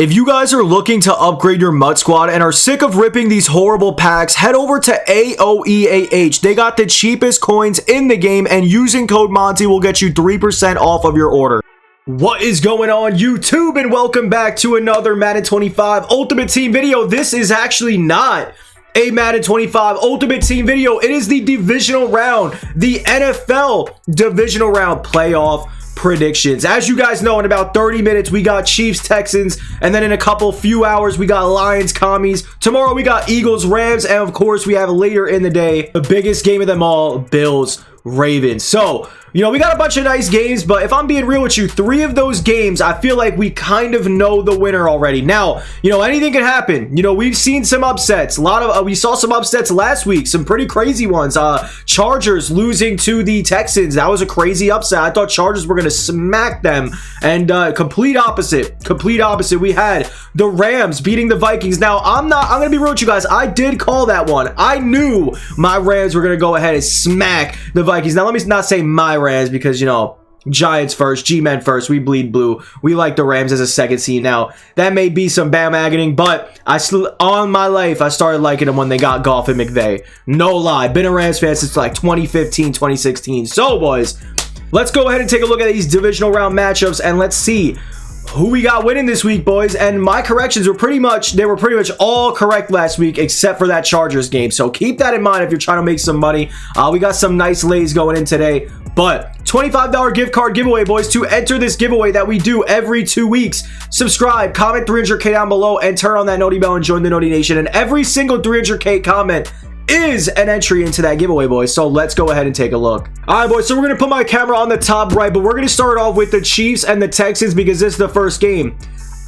If you guys are looking to upgrade your MUT squad and are sick of ripping these horrible packs, head over to AOEAH. They got the cheapest coins in the game, and using code Monty will get you 3% off of your order. What is going on, YouTube, and welcome back to another Madden 25 Ultimate Team video. This is actually not a Madden 25 Ultimate Team video. It is the divisional round, the NFL divisional round playoff predictions. As you guys know, in about 30 minutes we got Chiefs, Texans, and then in a few hours we got Lions, Commies. Tomorrow we got Eagles, Rams, and of course we have later in the day the biggest game of them all, Bills, Ravens. So, you know, we got a bunch of nice games, but if I'm being real with you, 3 of those games, I feel like we kind of know the winner already. Now, you know, anything can happen. You know, we've seen some upsets. We saw some upsets last week, some pretty crazy ones. Chargers losing to the Texans. That was a crazy upset. I thought Chargers were going to smack them, and complete opposite. We had the Rams beating the Vikings. Now, I'm going to be real with you guys. I did call that one. I knew my Rams were going to go ahead and smack the Vikings. Now, let me not say my Rams, because, you know, Giants first, G-Men first, we bleed blue. We like the Rams as a second seed. Now, that may be some bandwagoning, but on my life, I started liking them when they got Goff and McVay. No lie. Been a Rams fan since like 2015, 2016. So, boys, let's go ahead and take a look at these divisional round matchups, and let's see who we got winning this week, boys. And my corrections were pretty much all correct last week, except for that Chargers game. So keep that in mind if you're trying to make some money. We got some nice lays going in today. But $25 gift card giveaway, boys. To enter this giveaway that we do every 2 weeks, subscribe, comment 300K down below, and turn on that noti bell and join the Noti Nation. And every single 300K comment is an entry into that giveaway, boys. So let's go ahead and take a look. All right, boys, so we're going to put my camera on the top right, but we're going to start off with the Chiefs and the Texans because this is the first game.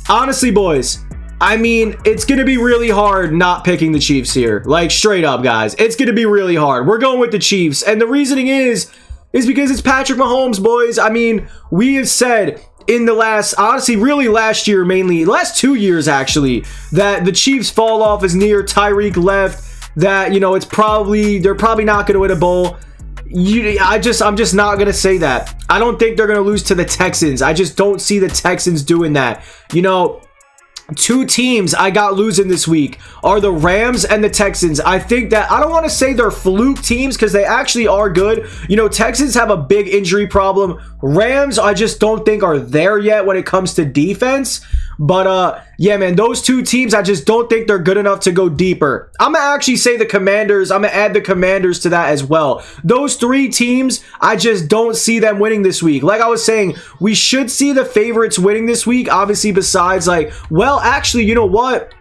Honestly, boys, I mean, it's going to be really hard not picking the Chiefs here. Like, straight up, guys. It's going to be really hard. We're going with the Chiefs, and the reasoning is because it's Patrick Mahomes, boys. I mean, we have said in the last year mainly, last 2 years actually, that the Chiefs fall off as near Tyreek left, that, you know, they're probably not going to win a bowl. I'm just not going to say that. I don't think they're going to lose to the Texans. I just don't see the Texans doing that. You know, 2 teams I got losing this week are the Rams and the Texans. I think that, I don't want to say they're fluke teams because they actually are good. You know, Texans have a big injury problem. Rams, I just don't think are there yet when it comes to defense. But, yeah, man, those 2 teams, I just don't think they're good enough to go deeper. I'm going to actually say the Commanders. I'm going to add the Commanders to that as well. Those 3 teams, I just don't see them winning this week. Like I was saying, we should see the favorites winning this week, obviously, besides, like, well, actually, you know what?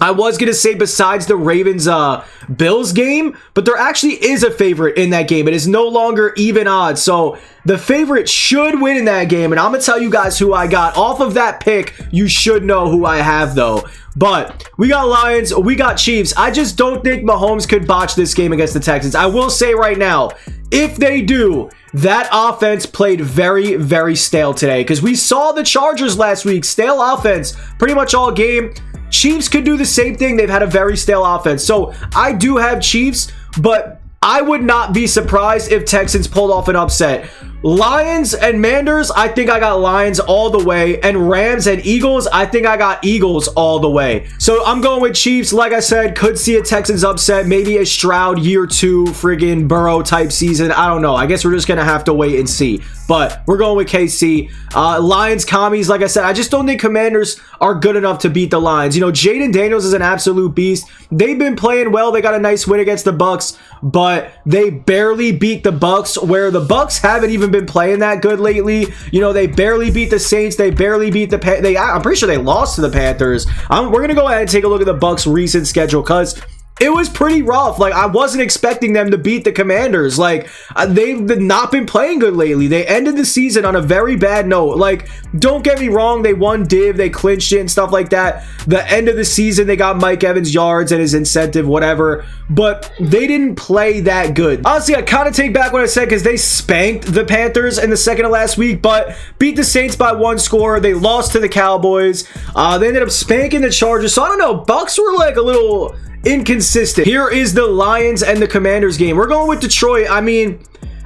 I was going to say besides the Ravens-Bills game, but there actually is a favorite in that game. It is no longer even odds. So the favorite should win in that game, and I'm going to tell you guys who I got. Off of that pick, you should know who I have, though. But we got Lions, we got Chiefs. I just don't think Mahomes could botch this game against the Texans. I will say right now, if they do, that offense played very, very stale today, because we saw the Chargers last week. Stale offense pretty much all game. Chiefs could do the same thing. They've had a very stale offense. So I do have Chiefs, but I would not be surprised if Texans pulled off an upset. Lions and Manders, I think I got Lions all the way. And Rams and Eagles, I think I got Eagles all the way. So I'm going with Chiefs. Like I said, could see a Texans upset. Maybe a Stroud year 2 friggin' Burrow type season. I don't know. I guess we're just going to have to wait and see. But we're going with KC. Lions, Commies, like I said, I just don't think Commanders are good enough to beat the Lions. You know, Jaden Daniels is an absolute beast. They've been playing well. They got a nice win against the Bucks, but they barely beat the Bucks, where the Bucks haven't even been playing that good lately. You know, they barely beat the Saints. They barely beat the I'm pretty sure they lost to the Panthers. We're going to go ahead and take a look at the Bucks' recent schedule, because it was pretty rough. Like, I wasn't expecting them to beat the Commanders. Like, they've not been playing good lately. They ended the season on a very bad note. Like, don't get me wrong, they won Div, they clinched it and stuff like that. The end of the season, they got Mike Evans yards and his incentive, whatever. But they didn't play that good. Honestly, I kind of take back what I said, because they spanked the Panthers in the second of last week, but beat the Saints by 1 score. They lost to the Cowboys. They ended up spanking the Chargers. So I don't know, Bucks were like a little inconsistent. Here is the Lions and the Commanders game. We're going with Detroit. I mean,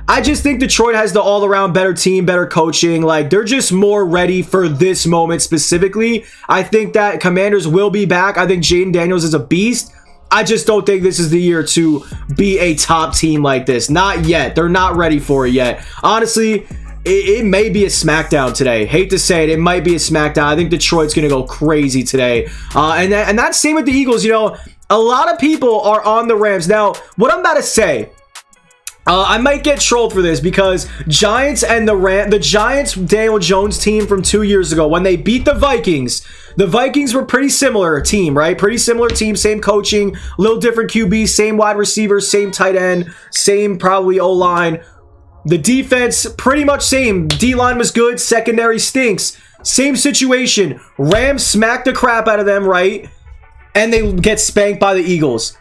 I just think Detroit has the all-around better team, better coaching. Like, they're just more ready for this moment specifically. I think that Commanders will be back. I think Jaden Daniels is a beast. I just don't think this is the year to be a top team like this. Not yet. They're not ready for it yet. Honestly, it may be a smackdown today. Hate to say it, it might be a smackdown. I think Detroit's going to go crazy today. And that's same with the Eagles. You know, a lot of people are on the Rams. Now, what I'm about to say, I might get trolled for this because Giants and the Giants Daniel Jones team from 2 years ago, when they beat the Vikings were pretty similar team, right? Pretty similar team, same coaching, little different QB, same wide receiver, same tight end, same probably O-line. The defense, pretty much same. D-line was good, secondary stinks. Same situation. Rams smacked the crap out of them, right? And they get spanked by the Eagles.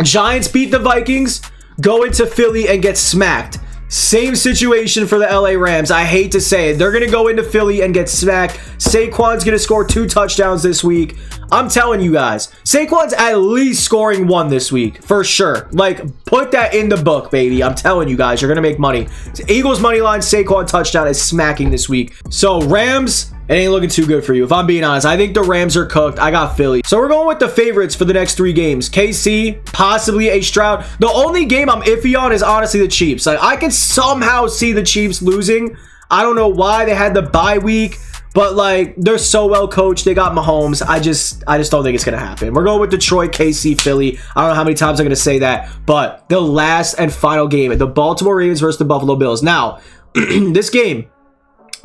Giants beat the Vikings, go into Philly and get smacked. Same situation for the LA Rams. I hate to say it. They're going to go into Philly and get smacked. Saquon's going to score 2 touchdowns this week. I'm telling you guys, Saquon's at least scoring 1 this week, for sure. Like, put that in the book, baby. I'm telling you guys, you're going to make money. Eagles money line, Saquon touchdown is smacking this week. So, Rams, it ain't looking too good for you. If I'm being honest, I think the Rams are cooked. I got Philly. So, we're going with the favorites for the next 3 games. KC, possibly a Stroud. The only game I'm iffy on is honestly the Chiefs. Like, I can somehow see the Chiefs losing. I don't know why. They had the bye week. But, like, they're so well coached. They got Mahomes. I just don't think it's going to happen. We're going with Detroit, KC, Philly. I don't know how many times I'm going to say that. But the last and final game, the Baltimore Ravens versus the Buffalo Bills. Now, this game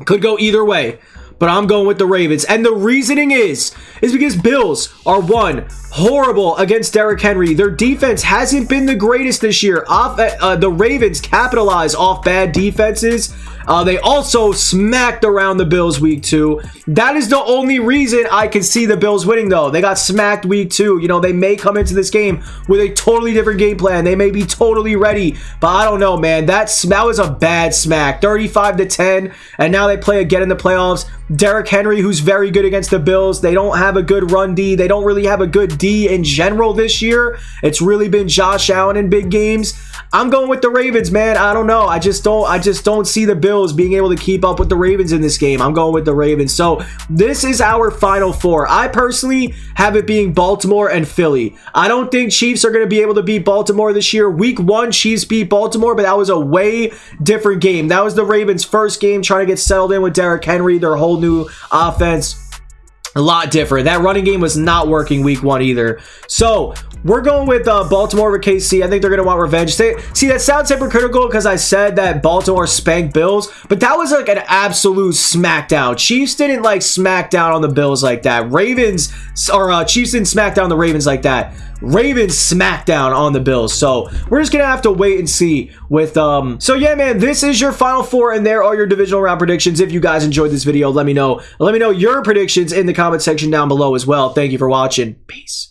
could go either way. But I'm going with the Ravens. And the reasoning is because Bills are, 1, horrible against Derrick Henry. Their defense hasn't been the greatest this year. The Ravens capitalize off bad defenses. They also smacked around the Bills week 2. That is the only reason I can see the Bills winning, though. They got smacked week 2. You know, they may come into this game with a totally different game plan. They may be totally ready. But I don't know, man. That was a bad smack. 35-10. And now they play again in the playoffs. Derrick Henry, who's very good against the Bills. They don't have a good run D. They don't really have a good D in general this year. It's really been Josh Allen in big games. I'm going with the Ravens, man. I don't know. I just don't see the Bills being able to keep up with the Ravens in this game. I'm going with the Ravens. So this is our final 4. I personally have it being Baltimore and Philly. I don't think Chiefs are going to be able to beat Baltimore this year. Week 1, Chiefs beat Baltimore, but that was a way different game. That was the Ravens' first game trying to get settled in with Derrick Henry, their whole new offense. A lot different. That running game was not working week 1 either. So we're going with Baltimore over KC. I think they're going to want revenge. See, that sounds hypocritical because I said that Baltimore spanked Bills, but that was like an absolute smackdown. Chiefs didn't like smack down on the Bills like that. Chiefs didn't smack down the Ravens like that. Ravens smackdown on the Bills. So we're just gonna have to wait and see with so yeah, man, this is your final 4 and there are your divisional round predictions. If you guys enjoyed this video, let me know your predictions in the comment section down below as well. Thank you for watching. Peace.